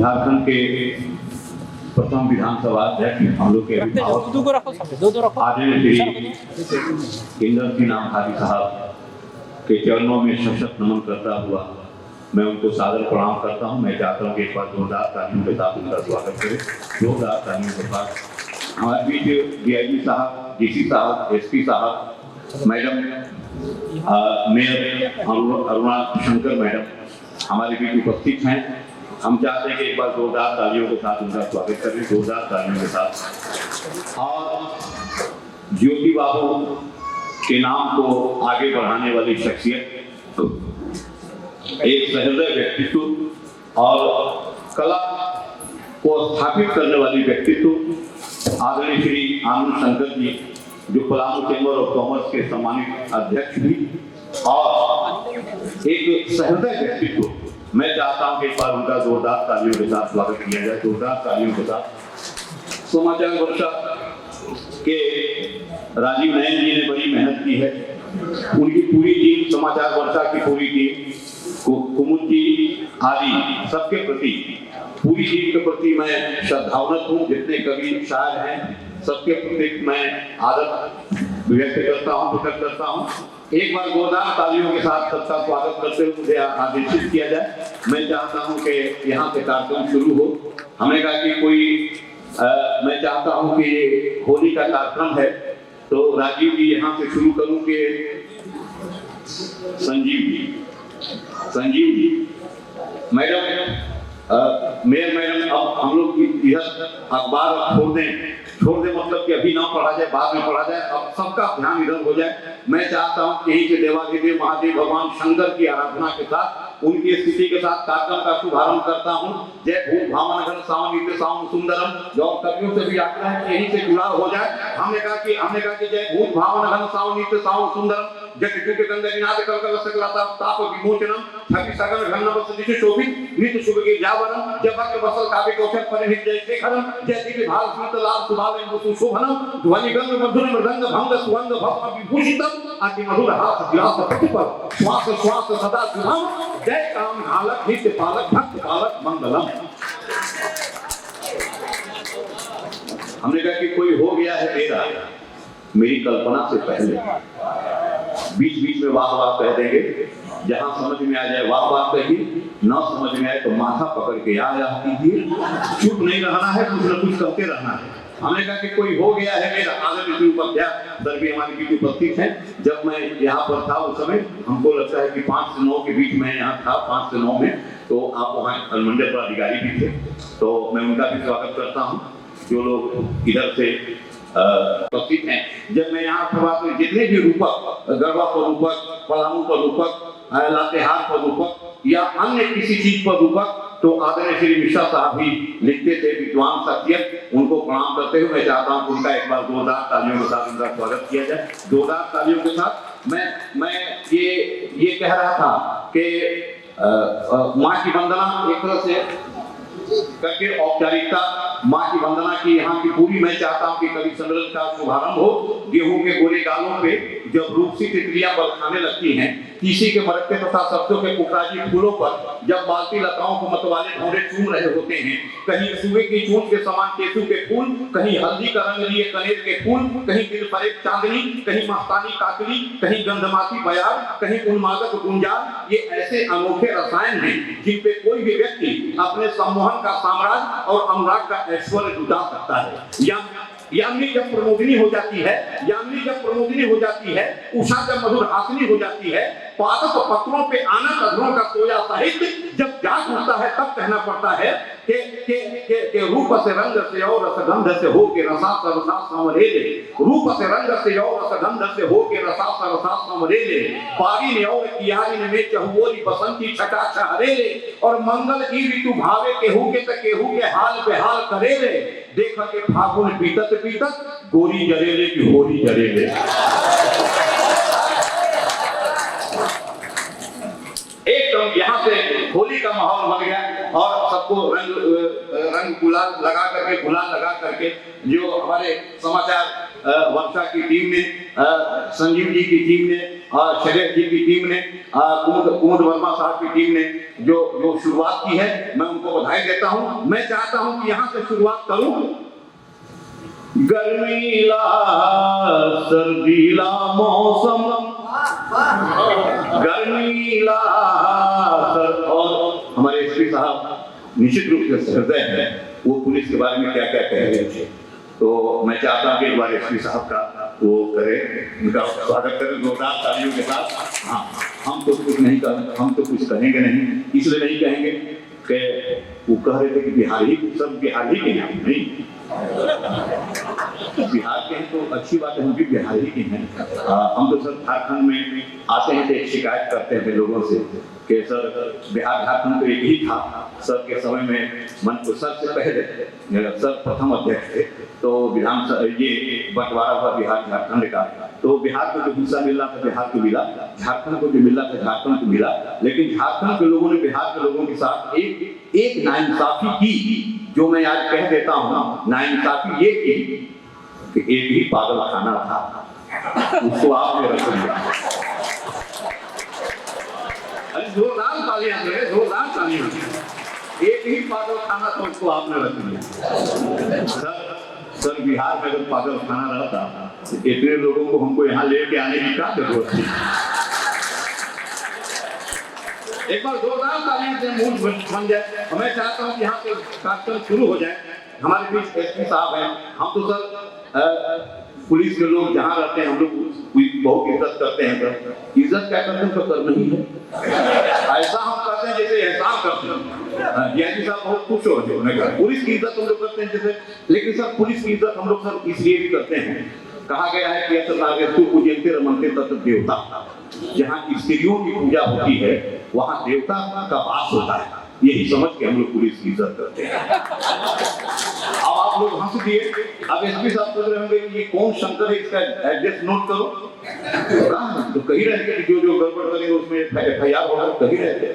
झारखंड के प्रथम विधानसभा अध्यक्ष हम लोग के अभिभावक आदरणीय श्री इंदर सिंह नामधारी साहब के चरणों में सशक्त नमन करता हुआ मैं उनको सादर प्रणाम करता हूं। मैं चाहता हूं कि एक बार जोरदार तालियों के साथ उनका स्वागत करें। जोरदार तालियों के साथ हमारे बीच डीआईजी साहब, डीसी साहब, एसपी साहब, madam mayor Aruna Shankar madam हमारे बीच उपस्थित हैं। हम चाहते हैं कि एक बार जोरदार तालियों के साथ उनका स्वागत करें, जोरदार तालियों के साथ। और ज्योति बाबू के नाम को आगे बढ़ाने वाली शख्सियत, एक सहृदय व्यक्तित्व और कला को स्थापित करने वाली व्यक्तित्व आदरणीय श्री आनंद शंकर जी, जो पलामू चैम्बर ऑफ कॉमर्स के सम्मानित अध्यक्ष भी और एक सहृदय व्यक्तित्व। मैं चाहता हूं कि एक बार उनका जोरदार तालियों के साथ स्वागत किया जाए, जोरदार तालियों के साथ। समाचार वर्षा के राजीव नयन जी ने बड़ी मेहनत की है। उनकी पूरी टीम, समाचार वर्षा की पूरी टीम, कुमुद जी आदि सबके प्रति, पूरी टीम के प्रति मैं श्रद्धावनत हूँ। जितने कवि शायर हैं सबके प्रति मैं आदर व्यक्त करता हूँ, प्रकट करता हूँ। एक बार जोरदार तालियों के साथ सबका स्वागत करते हुए मुझे आदेशित किया जाए। मैं चाहता हूं कि यहाँ से कार्यक्रम शुरू हो। हमने कहा कि मैं चाहता हूं कि ये होली का कार्यक्रम है, तो राजीव जी यहाँ से शुरू करूं कि Sanjeev ji madam, mayor madam, अब हम लोग इधर अखबार छोड़ दें मतलब कि अभी ना पढ़ा जाए, बाद में पढ़ा जाए, अब सबका ध्यान इधर हो जाए। मैं चाहता हूं कि यहीं के देवाधिदेव महादेव भगवान शंकर की आराधना के साथ, उनकी स्थिति के साथ कार्यक्रम का शुभारंभ करता हूं। जय भूत भावन घन सावन नित्य सावन सुंदरम, जो कवियों से भी आग्रह है कि यहीं से जुड़ाव हो जाए। हमने कहा कि जय भूत भावन घन सावन नित्य सावन सुंदरम, जय कृष्ण गंगनाथ कलकल सकलता ताप विमोचनम, छवि सगल घन नवस दिशु शोभित नित्य शुभ के जावरम, जय भक्त वसल काव्य कौशल परिहित जय शेखरम, जय दिव्य भाव स्मित लाभ सुभाव सुशोभनम, ध्वनि गंग मधुर मृदंग भंग सुवंग भस्म विभूषितम, अति मधुर हास विलास प्रतिपल, श्वास श्वास सदा सुभम, जय काम घालक नित्य पालक भक्त पालक मंगलम। हमने कहा कि कोई हो गया है मेरा, मेरी कल्पना से पहले। बीच बीच में वाह वाह कह देंगे, जहां समझ में आ जाए वाह वाह कहिए, ना समझ में आए तो माथा पकड़ के याद कीजिए। चुप नहीं रहना है, कुछ न कुछ करते रहना है। हमने कहा कि कोई हो गया है मेरा। आदरणीय उपाध्याय सर भी हमारे बीच उपस्थित हैं। जब मैं यहाँ पर था उस समय हमको लगता है कि 5 से 9 के बीच में यहाँ था, 5 से 9 में, तो आप वहाँ अनुमंडल पदाधिकारी भी थे, तो मैं उनका भी स्वागत करता हूँ। जो लोग इधर से उपस्थित हैं, जब मैं यहाँ था तो जितने भी रूपक, गरबा पर रूपक, पलामू पर रूपक, लातेहार पर रूपक या अन्य किसी चीज पर रूपक, तो आदरणीय श्री मिश्रा साहब भी लिखते थे, विद्वान शख्सियत। उनको प्रणाम करते हुए मैं चाहता हूँ उनका एक बार जोरदार तालियों के साथ उनका स्वागत किया जाए। जोरदार तालियों के साथ मैं ये कह रहा था कि माँ की वंदना एक तरह से करके औपचारिकता माँ की वंदना की यहाँ की पूरी, मैं चाहता हूँ कि कवि सम्मेलन का शुभारंभ हो। गेहूं के गोरे गालों पे जब रूप सी तितलियां बल खाने लगती हैं, तीसी के मरकते तथा सरसों के पुखराजी फूलों पर जब बालती लताओं को मतवाले ढोंडे चूम रहे होते हैं, कहीं सुबह की चूंट के समान केसू के फूल, कहीं हल्दी का रंग लिए कनेर के फूल, कहीं दिल फरेब चांदनी, कहीं मस्तानी काकली, कहीं गंधमाती बयार, कहीं उन्मादक गुंजार। ये ऐसे अनोखे रसायन हैं जिन पे कोई भी व्यक्ति अपने सम्मोहन का साम्राज्य और अनुराग का ऐश्वर्य जुटा सकता है। यामिनी जब प्रमोदिनी हो जाती है, उषा जब मधुर हासिनी हो जाती है, पादप पत्रों पे आना कदरों का सोया साहित्य जब जाग उठता है, तब कहना पड़ता है कि रूप से रंग से और रसगंध से हो के रसा सरसा समरेले, रूप से रंग से और रसगंध से हो के रसा सरसा समरेले, पारी ने और कियारी ने में चहुओरी बसंती छटा छहरेले, और मंगल की ऋतु भावे केहू के हाल बेहाल करेले, देखा के फागुन बीतत बीतत गोरी जरेले की होली जरेले। एकदम यहाँ से होली का माहौल बन गया। और सबको रंग गुलाल लगा करके जो हमारे समाचार वर्षा की टीम ने, संजीव जी की टीम ने और शैलेश जी की टीम ने, कुमुद वर्मा साहब की टीम ने जो शुरुआत की है, मैं उनको बधाई देता हूं। मैं चाहता हूं कि यहां से शुरुआत करूं। गर्मीला सर्दीला मौसम, गर्मीला और हमारे एसपी साहब निश्चित रूप से हृदय है, वो पुलिस के बारे में क्या क्या कह रहे थे। तो मैं चाहता हूँ कि एक बार एसपी साहब का वो करें, उनका स्वागत करें जोरदार तालियों के साथ। हाँ, हम तो कुछ नहीं कहेंगे नहीं, इसलिए नहीं कहेंगे कि वो कह रहे थे कि सब बिहार ही के हैं, नहीं बिहार के हैं तो अच्छी बात है, हम भी बिहार ही के हैं। हम तो सर झारखंड में आते हैं तो एक शिकायत करते हैं लोगों से कि सर बिहार झारखंड तो एक ही था, सर के समय में सर से पहले सर प्रथम अध्यक्ष थे, तो विधानसभा ये बंटवारा हुआ बिहार झारखंड का, तो बिहार को जो हिस्सा मिलना था बिहार को मिला, झारखंड को जो मिलना था झारखंड को मिला, लेकिन झारखंड के लोगों ने बिहार के लोगों के साथ एक नाइंसाफी की, जो मैं आज कह देता हूँ। नाइंसाफी ये की कि एक ही पागल खाना था, उसको आपने रख लिया। अरे जोरदार तालियां दे, जोरदार तालियां। एक ही पागल खाना था, उसको आपने रख लिया। सर बिहार में अगर पागल खाना रहता, इतने लोगों को हमको यहाँ लेके आने की क्या जरूरत थी। एक बार जोरदार तालियां से मूड बन जाए। मैं चाहता हूँ कि यहाँ से कार्यक्रम शुरू हो जाए। हमारे बीच एसपी साहब हैं, हम तो सर पुलिस के लोग जहाँ रहते हैं हम लोग बहुत इज्जत करते हैं, सर इज्जत क्या करते हैं तो करना ही है। ऐसा हम करते हैं जैसे एहसान करते हैं। डीआईजी साहब बहुत खुश हो रहे हैं, पुलिस की इज्जत हम लोग करते हैं जैसे, लेकिन सर पुलिस की इज्जत हम लोग सर इसलिए भी करते हैं, कहा गया है कि पूजन्ते रमन्ते तत्र देवता, जहाँ स्त्रियों की पूजा होती है वहाँ देवता का वास होता है, यही समझ के हम लोग पुलिस की इज्जत करते हैं। अब आप लोग हंस दिए, अब एसपी साहब सोच रहे होंगे कि ये कौन शंकर है, इसका एड्रेस नोट करो। तो कही रहते कि जो गड़बड़ करेंगे उसमें FIR होगा, कही रहते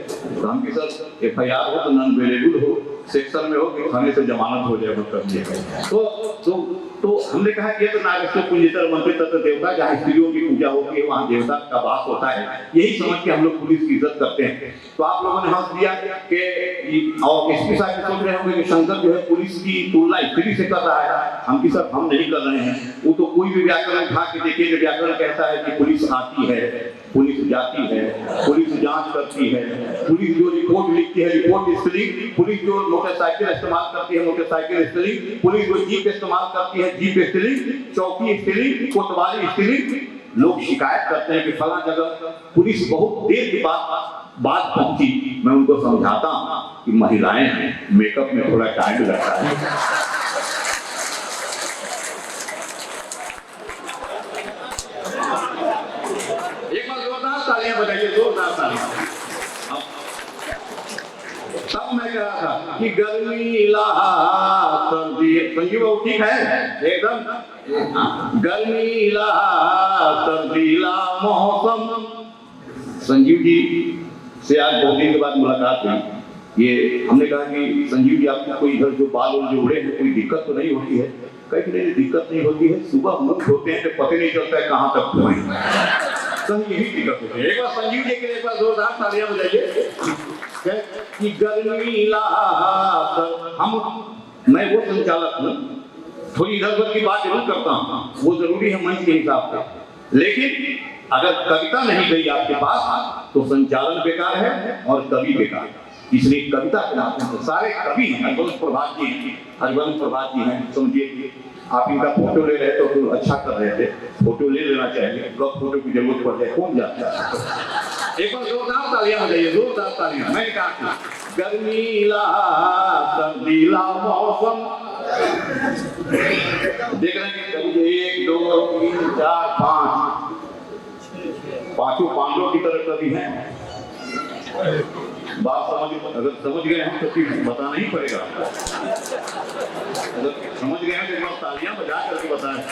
तो हम के सर FIR हो तो नॉन अवेलेबल हो, सेक्शन में हो कि थाने से जमानत हो जाए, मतलब ये तो हमने कहा कि ये तो नागेश्वर पुंजितर मंत्री तत्व देवता, जहाँ स्त्रियों की पूजा होती है वहाँ देवता का वास होता है, यही समझ के हम लोग पुलिस की इज्जत करते हैं। तो आप लोगों ने हंस दिया कि और एसपी साहब सोच रहे होंगे कि शंकर जो है पुलिस की तुलना स्त्री से कर रहा है। हम की सर हम नहीं कर रहे हैं, वो तो कोई भी व्याकरण उठा के देखिए कि व्याकरण कहता है कि पुलिस आती है, पुलिस जाती है, पुलिस जांच करती है, पुलिस जो रिपोर्ट लिखती है रिपोर्ट स्पेलिंग, पुलिस जो मोटरसाइकिल इस्तेमाल करती है मोटरसाइकिल स्पेलिंग, पुलिस जो जीप इस्तेमाल करती है जीप स्पेलिंग, चौकी स्पेलिंग, कोतवाली स्पेलिंग। लोग शिकायत करते हैं कि फला जगह पुलिस बहुत देर के बाद बात पहुंची। मैं उनको समझाता हूं कि महिलाएं हैं, मेकअप में थोड़ा टाइम लगता है। तालियां बजाइए, जोरदार तालियां। तब मैं कह रहा था कि गर्मी ला सर्दी, संजीव ठीक है एकदम, गर्मी ला सर्दी ला मौसम। संजीव जी से आज बहुत दिन के बाद मुलाकात हुई, ये हमने कहा कि संजीव जी आपको कोई इधर जो बाल जो उड़े हैं कोई दिक्कत तो नहीं होती है? कहीं नहीं दिक्कत नहीं होती है, सुबह मुक्त होते हैं तो पता नहीं चलता है कहाँ तक पहुंचे, तो यही दिक्कत होती है। एक बार संजीव जी के लिए एक बार जोरदार तालियां बजाइए कि गर्मी ला मैं वो संचालक हूँ, थोड़ी इधर उधर की बात जरूर करता हूँ, वो जरूरी है मंच के हिसाब से, लेकिन अगर कविता नहीं गई आपके पास तो संचालन बेकार है और कवि बेकार है। इसलिए कविता के नाम से सारे कवि हरिवंश प्रभात जी हैं, समझिए आप इनका फोटो ले रहे तो अच्छा कर रहे थे, फोटो ले लेना चाहिए, कब फोटो की जरूरत पड़ जाए कौन जाता है। एक बार जोरदार तालियां बजाइए, जोरदार तालियां। मैंने कहा गर्मी ला सर्दी ला मौसम, देख रहे हैं 1 2 3 4 5 पांचों पांडवों की तरह कवि हैं। बात अगर समझ गए हैं तो फिर बताना ही पड़ेगा, अगर समझ गए हैं तो एक बार तालियां बजा करके बताएं।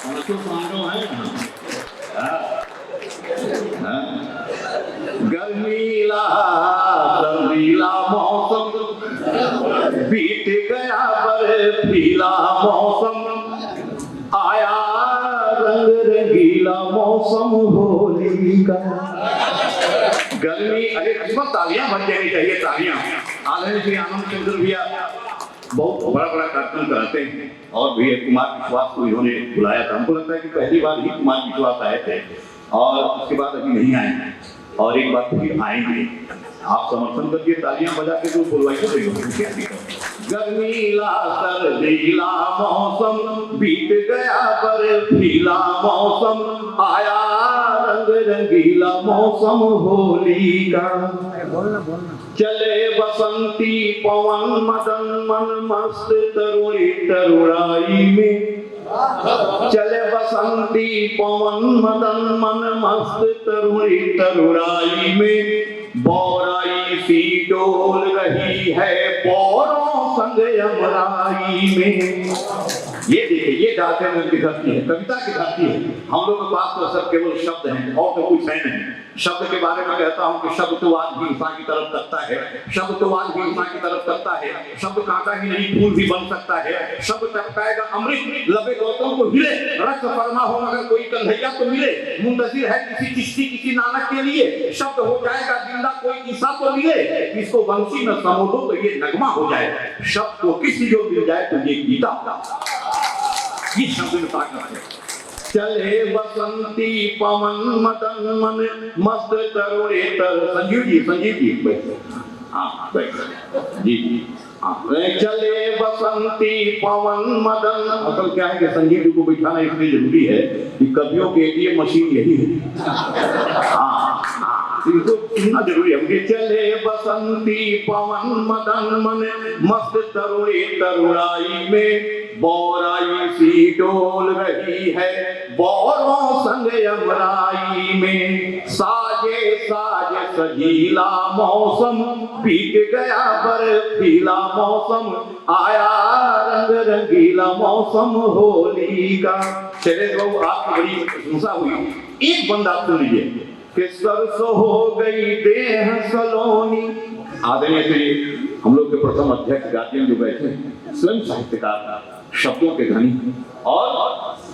पांचों पांडव हैं। गर्मी ला सर्दी ला मौसम मौसम आया रंग रंगीला मौसम होली का। गर्मी, अरे इसमें तालियां बन जानी चाहिए, तालियां। आदरणीय श्री आनंद चंद्र भैया बहुत बड़ा बड़ा कार्यक्रम कराते हैं और भैया कुमार विश्वास को इन्होंने बुलाया था। हमको लगता है कि पहली बार ही कुमार विश्वास आए थे और उसके बाद अभी नहीं आए हैं और एक बार फिर आएंगे। आप समर्थन करके तालियां बजा के तो बुलवाइए। गर्मीला सर्दीला मौसम बीत गया बर्फीला मौसम आया रंग रंगीला मौसम होली का। चले बसंती पवन मदन मन मस्त तरुणी तरुणाई में। चले बसंती पवन मदन मन मस्त तरुणी तरुणाई में। बोराई सी डोल रही है बोरों संग यमराई में। ये देखिए, ये झारखंड की धरती है, कविता की धरती है। हम लोग के पास तो सब केवल शब्द हैं और तो कुछ है नहीं। शब्द के बारे में कहता हूं कि शब्द तो आज भी इंसान की तरफ करता है, शब्द तो आज भी इंसान की तरफ करता है। शब्द कांटा ही नहीं फूल भी बन सकता है। शब्द टपकाएगा अमृत लबे गौतम को हिले। रक्त फरमा हो मगर कोई कन्हैया तो मिले। मुंतजिर है किसी चिश्ती किसी नानक के लिए। शब्द हो जाएगा जिंदा कोई ईसा तो मिले। इसको बंसी में समोदो तो ये नगमा हो जाए। शब्द को किसी जो मिल जाए तो ये गीता। ये शब्द में ताकत है। चले बसंती पवन मदन मन मस्त तरुणी तर। संजीव जी बैठे। हाँ बैठे जी। चले बसंती पवन मदन। असल क्या है कि संजीव जी को बिठाना इसलिए जरूरी है कि कवियों के लिए मशीन यही है। हाँ इनको सुनना जरूरी है। चले बसंती पवन मदन मन मस्त तरुणी तरुणाई में। बोराई सी डोल रही है बोरों संग यमराई में। साजे साजे सजीला मौसम बीत गया बर्फीला मौसम आया रंग रंगीला मौसम होली का। चले बाबू आपकी बड़ी प्रशंसा हुई। एक बंदा सुन लीजिए कि सरसों हो गई देह सलोनी। आदरणीय श्री हम लोग के प्रथम अध्यक्ष गार्जियन जो बैठे हैं स्वयं साहित्यकार शब्दों के धनी और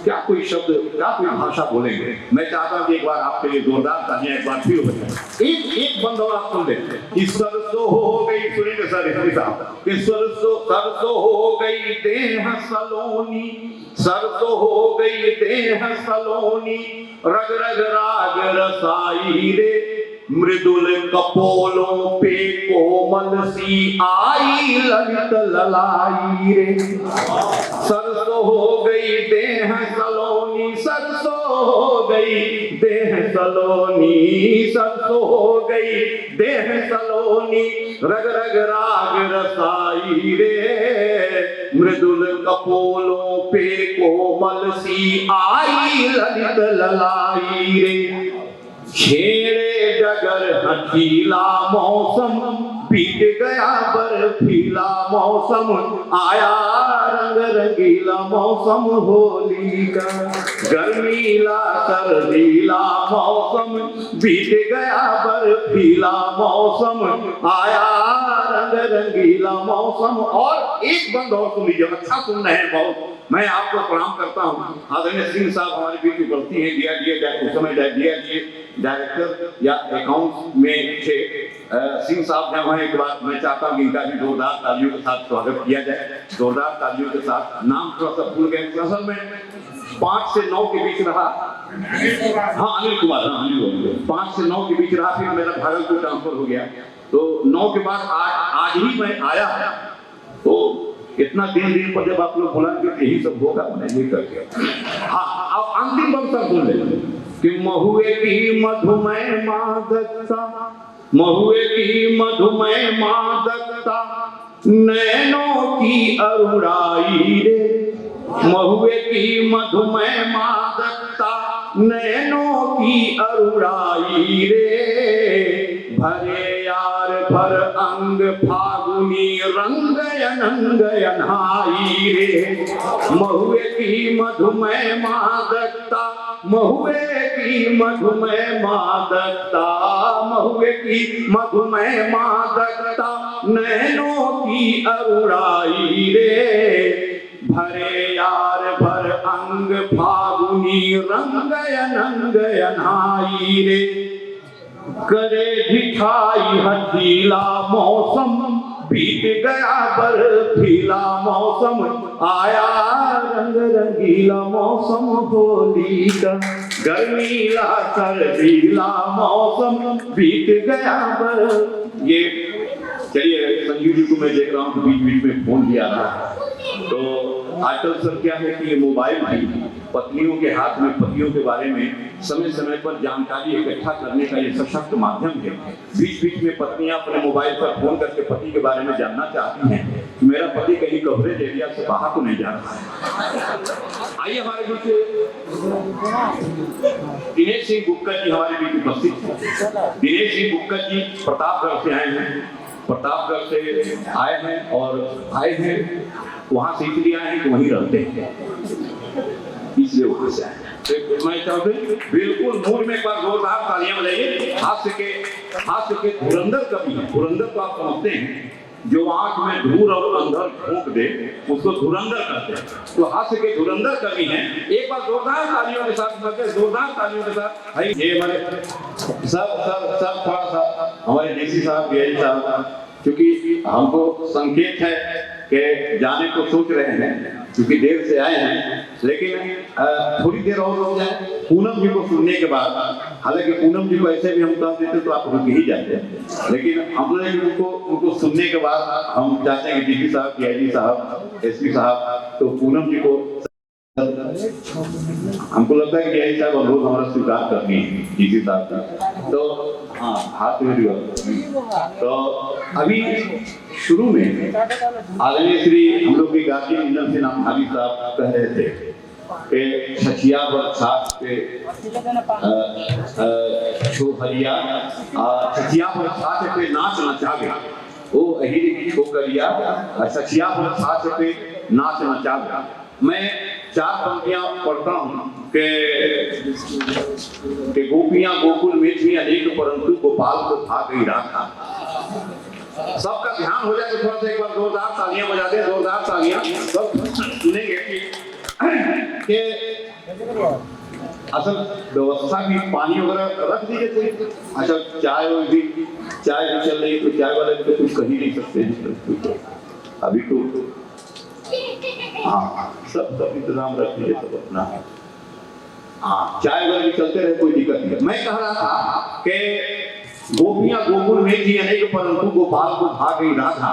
क्या कोई शब्द क्या कोई भाषा बोलेंगे। मैं चाहता हूं कि एक बार आपके लिए जोरदार तालियां एक बार फिर हो जाए। एक बंदा आप सुन लेते हैं कि सरसों हो गई। सुनिए सर साहब कि सरसों हो गई देह सलोनी। सरसों हो गई देह सलोनी रग रग राग रसाई रे। मृदुल कपोलों पे कोमल सी आई ललित ललाई रे। सरसों हो गई देह सलोनी। सरसों हो गई देह सलोनी। सरसों हो गई देह सलोनी रग रग राग रसाई रे। मृदुल कपोलों पे कोमल सी आई ललित ललाई रे। छेड़े डगर हठीला मौसम बीत गया बर्फीला मौसम आया रंग रंगीला मौसम होली का। गर्मीला सर्दीला मौसम बीत गया बर्फीला मौसम आया रंग रंगीला मौसम। और एक बंद और सुन लीजिए, अच्छा सुन रहे हैं बहुत। मैं आपको प्रणाम करता हूँ। आदरणीय सिंह साहब हमारे बीच में बढ़ती हैं। उस समय डायरेक्टर या अकाउंट में थे। सिंह साहब जब हैं एक बार मैं चाहता हूँ कि इनका भी जोरदार तालियों के साथ स्वागत किया जाए। जोरदार तालियों के साथ। नाम थोड़ा सा भूल गए असल में 5 से 9 के बीच रहा। हाँ अनिल कुमार। हाँ अनिल 5 से 9 के बीच रहा। फिर मेरा भागलपुर ट्रांसफर हो गया तो 9 के बाद आज ही मैं आया। तो इतना दिन पर जब आप लोग बोला कि यही सब होगा मैंने ये करके। हाँ अब अंतिम बंसर सुन ले कि महुए की मधुमय मादकता। महुए की मधुमय मादकता नैनों की अरुणाई रे। महुए की मधुमय मादकता नैनों की अरुणाई रे। भरे यार भर अंग फागुनी रंग अनंग अनहाई रे। महुए की मधुमय मादकता। महुए की मधुमय मादकता। महुए की मधुमय मादकता नैनों की अरुणाई रे। भरे यार भर अंग फागुनी रंग अनंग अनाई रे, करे ढिठाई हठीला मौसम बीत गया बर्फीला मौसम, आया रंग रंगीला मौसम होली का, गर्मीला सर्दीला मौसम बीत गया बर। ये चलिए संजीव जी को मैं देख रहा हूँ बीच बीच में फोन दिया रहा, तो आजकल सर क्या है कि ये मोबाइल भी पत्नियों के हाथ में पतियों के बारे में समय समय पर जानकारी इकट्ठा करने का ये सशक्त माध्यम है। बीच बीच में पत्नियां अपने मोबाइल पर फोन करके पति के बारे में जानना चाहती हैं कि मेरा पति कहीं कवरेज एरिया से बाहर तो नहीं जा रहा है। आइए हमारे बीच दिनेश सिंह गुप्कर जी हमारे बीच उपस्थित हैं। दिनेश सिंह गुप्कर जी प्रतापगढ़ से आए हैं, प्रतापगढ़ से आए हैं और आए हैं वहां से इसलिए आए हैं कि वहीं रहते हैं, इसलिए वहां से आए। तो मैं चाहता हूँ बिल्कुल मूड में एक बार जोरदार तालियां बजाइए। हास्य के धुरंधर कवि हैं। धुरंधर तो आप समझते हैं, जो आंख में धूल और अंधर फूंक दे उसको धुरंधर कहते हैं। तो हास्य के धुरंधर कवि हैं। एक बार जोरदार तालियों के साथ, जोरदार तालियों के साथ ये हमारे सब थोड़ा सा हमारे डीसी साहब डीआई साहब, क्योंकि हमको संकेत है कि जाने को सोच रहे हैं क्योंकि देर से आए हैं, लेकिन थोड़ी देर और रुक जाए पूनम जी को सुनने के बाद। हालांकि पूनम जी को ऐसे भी हम कह देते तो आप रुक ही जाते, लेकिन हमने उनको सुनने के बाद हम चाहते हैं कि डीसी साहब, डीआईजी साहब, एसपी साहब, तो पूनम जी को हमको लगता है कि डीआईजी साहब अनुरोध हमारा स्वीकार करनी है डीसी साहब का। तो हाँ, हाथ में तो अभी शुरू में आदरणीय श्री हम लोग के गार्जियन इंदर सिंह नामधारी साहब कह रहे थे कि छछिया बरसात पे छोहरिया छछिया बरसात पे नाच नचावे, ओ अहिर छोकरिया छछिया बरसात पे नाच नचावे। मैं 4 पंक्तियां पढ़ता हूँ कि गोपियां गोकुल में थी अनेक परंतु गोपाल को भाग गई राधा। सबका ध्यान हो जाए तो थोड़ा सा एक बार जोरदार तालियां बजा दे, जोरदार तालियां। सब सुनेंगे कि असल व्यवस्था की पानी वगैरह रख दीजिए कोई। अच्छा चाय भी चल रही है तो चाय वाले तो कुछ कह ही नहीं सकते अभी तो। हाँ सब इंतजाम रख लीजिए सब अपना। हाँ चाय वगैरह भी चलते रहे, कोई दिक्कत नहीं। मैं कह रहा था कि गोपियां गोकुल में थी अनेक परंतु गोपाल को भाग गई राधा।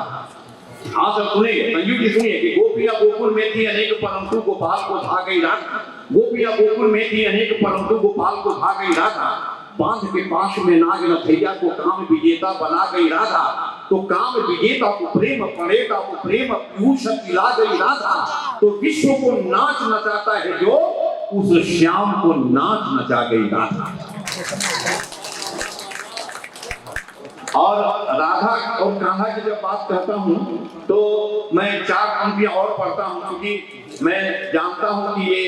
हाँ सर सुनिए, संजीव जी सुनिए कि गोपियां गोकुल में थी अनेक परंतु गोपाल को भाग गई राधा। गोपियां गोकुल में थी अनेक परंतु गोपाल को भाग गई राधा। बांध के पाश में नाग नथैया को काम विजेता बना गई राधा। तो काम विजेता को प्रेम, प्रणेता को प्रेम पीयूष पिला गई राधा। तो विश्व को नाच नचाता है जो उस श्याम को नाच नचा गई राधा। और राधा और कान्हा की जब बात कहता हूँ तो मैं 4 पंक्तियां और पढ़ता हूँ, क्योंकि मैं जानता हूँ कि ये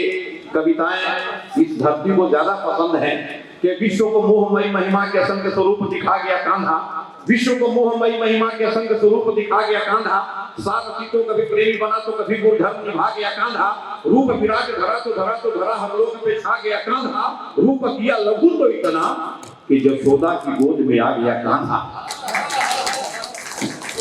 कविताएं इस धरती को ज्यादा पसंद है। कि विश्व को मोहमयी महिमा के असंख्य स्वरूप दिखा गया कान्हा, विश्व को मोहमयी महिमा के असंख्य स्वरूप दिखा गया कान्हा। सारथी तो कभी प्रेमी बना तो कभी गुरधर्म निभा गया कान्हा। रूप विराज धरा तो धरा हर लोक पे छा गया कान्हा। रूप किया लघु तो इतना कि जसोदा की गोद में आ गया कान्हा।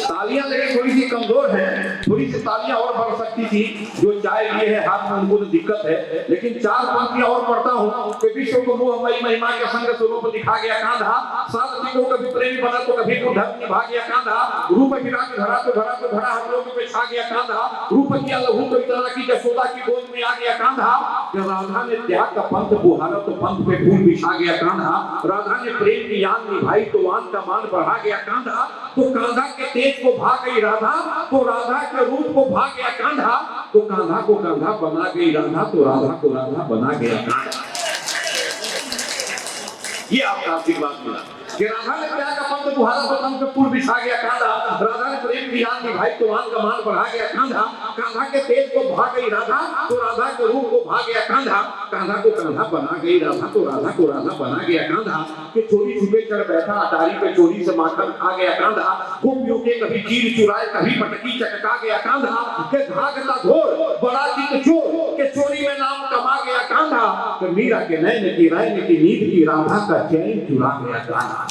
तालियां लेकिन थोड़ी सी कमजोर है, थोड़ी सी तालियां और बढ़ सकती थी। जो चाय लिए है हाथ में उनको तो दिक्कत है, लेकिन 4 पंक्तियां और पढ़ता हूँ कि विश्व को मोहमयी महिमा के संग स्वरूप दिखा गया कान्हा। सारथी को कभी प्रेमी बना तो कभी गुरधर्म निभा गया कान्हा। रूप विराज धरा तो धरा हर लोक पे छा गया कान्हा। रूप किया लघु तो इतना कि जसोदा की गोद में आ गया कान्हा। राधा ने त्याग का पंथ बुहारा तो पंथ पे फूल बिछा गया कान्हा। राधा ने प्रेम की याद निभाई तो वान का मान बढ़ा गया कान्हा। तो कान्हा के तेज को भाग गई राधा, तो राधा के रूप को भाग गया कान्हा। तो कान्हा को कान्हा बना गई राधा, तो राधा को राधा बना गया कान्हा। ये आपका आशीर्वाद मिला। कि राधा ने क्या का पंथ बुहारा तो पंथ पे पुर बिछा गया कांधा, राधा ने प्रेम की आग निभाई तो आन का मान बढ़ा गया कांधा, कांधा के तेज को भाग गई राधा तो राधा के रूप को भाग गया कांधा, कांधा को कांधा बना गई राधा तो राधा को राधा बना गया कांधा, कि चोरी छुपे चढ़ बैठा अटारी पे चोरी से माखन खा गया कांधा, गोपियों के कभी चीर चुराए कभी पटकी चटका गया कांधा, के भागता घोर बड़ा चित चोर के चोरी में नाम कमा गया कांधा, कि मीरा के नैन की रैन की नींद की राधा का चैन चुरा गया कांधा।